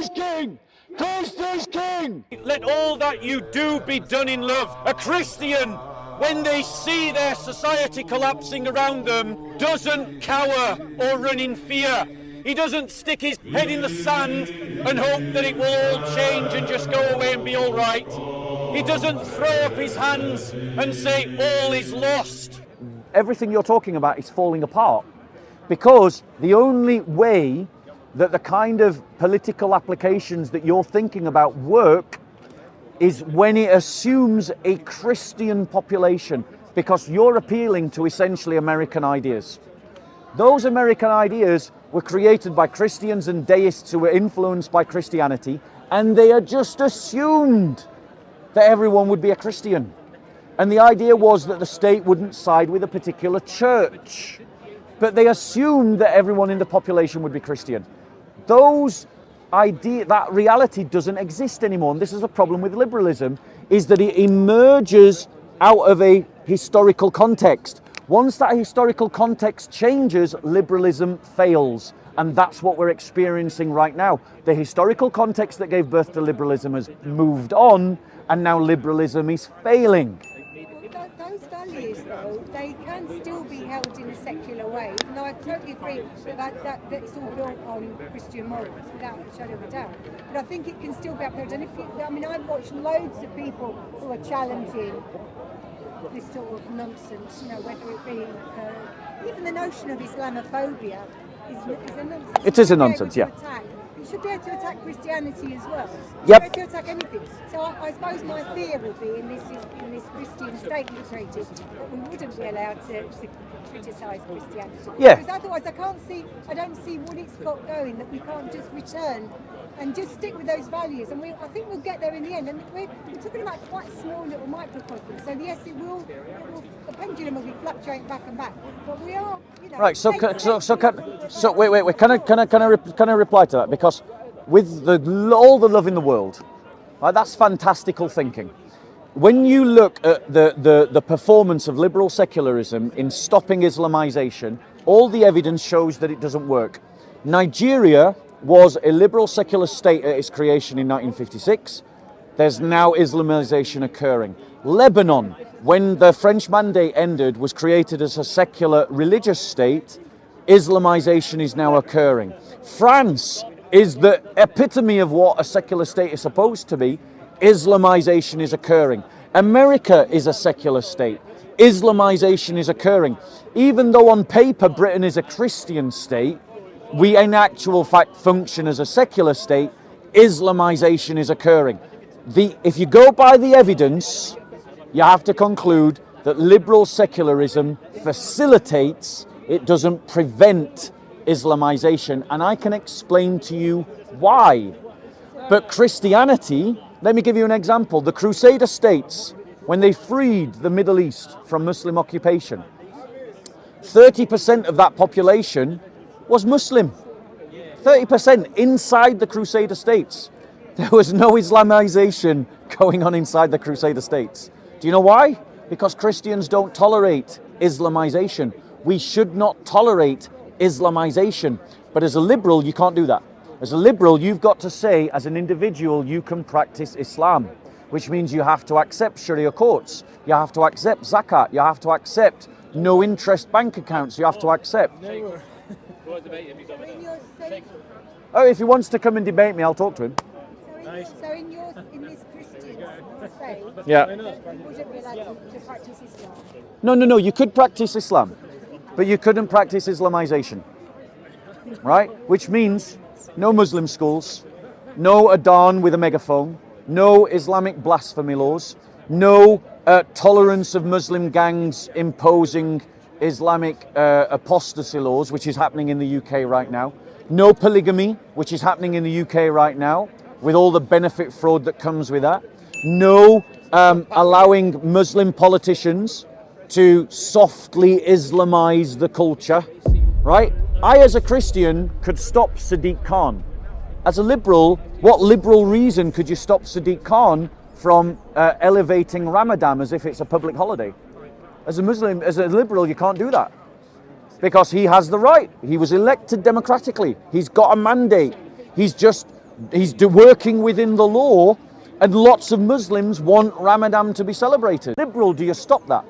is king! Christ is king! Let all that you do be done in love. A Christian, when they see their society collapsing around them, doesn't cower or run in fear. He doesn't stick his head in the sand and hope that it will all change and just go away and be all right. He doesn't throw up his hands and say all is lost. Everything you're talking about is falling apart, because the only way that the kind of political applications that you're thinking about work is when it assumes a Christian population, because you're appealing to essentially American ideas. Those American ideas were created by Christians and deists who were influenced by Christianity, and they are just assumed that everyone would be a Christian. And the idea was that the state wouldn't side with a particular church, but they assumed that everyone in the population would be Christian. That reality doesn't exist anymore, and this is a problem with liberalism, is that it emerges out of a historical context. Once that historical context changes, liberalism fails, and that's what we're experiencing right now. The historical context that gave birth to liberalism has moved on, and now liberalism is failing. Those values, though, they can still be held in a secular way. And I totally agree that it's all built on Christian morals, without a shadow of a doubt. But I think it can still be upheld. And I've watched loads of people who are challenging this sort of nonsense, whether it be even the notion of Islamophobia is a nonsense. It is a nonsense, yeah. You should be able to attack Christianity as well. Yep. You should be able to attack anything. So I suppose my fear would be in this Christian state we created, that we wouldn't be allowed to criticise Christianity. Yeah. Because otherwise I don't see what it's got going, that we can't just return and just stick with those values. And I think we'll get there in the end. And we're talking about quite small little microcosms. So yes, the pendulum will be fluctuating back and back. But we are, Right. So wait. Can I reply to that? Because with all the love in the world, right, that's fantastical thinking. When you look at the performance of liberal secularism in stopping Islamization, all the evidence shows that it doesn't work. Nigeria was a liberal secular state at its creation in 1956. There's now Islamization occurring. Lebanon, when the French Mandate ended, was created as a secular religious state. Islamization is now occurring. France is the epitome of what a secular state is supposed to be. Islamization is occurring. America is a secular state. Islamization is occurring. Even though on paper Britain is a Christian state, we in actual fact function as a secular state. Islamization is occurring. If you go by the evidence, you have to conclude that liberal secularism facilitates, it doesn't prevent Islamization. And I can explain to you why. But Christianity, let me give you an example. The Crusader states, when they freed the Middle East from Muslim occupation, 30% of that population was Muslim. 30% inside the Crusader states. There was no Islamization going on inside the Crusader states. Do you know why? Because Christians don't tolerate Islamization. We should not tolerate Islamization. But as a liberal, you can't do that. As a liberal, you've got to say, as an individual, you can practice Islam, which means you have to accept Sharia courts. You have to accept zakat. You have to accept no interest bank accounts. You have to accept. Oh, if he wants to come and debate me, I'll talk to him. So in this Christian state, Yeah. you wouldn't be allowed to practice Islam? No. You could practice Islam, but you couldn't practice Islamization, right? Which means no Muslim schools, no adhan with a megaphone, no Islamic blasphemy laws, no tolerance of Muslim gangs imposing Islamic apostasy laws, which is happening in the UK right now, no polygamy, which is happening in the UK right now, with all the benefit fraud that comes with that, no allowing Muslim politicians to softly Islamize the culture, right? I, as a Christian, could stop Sadiq Khan. As a liberal, what liberal reason could you stop Sadiq Khan from elevating Ramadan as if it's a public holiday? As a Muslim, as a liberal, you can't do that. Because he has the right. He was elected democratically. He's got a mandate. He's just working within the law, and lots of Muslims want Ramadan to be celebrated. Liberal, do you stop that?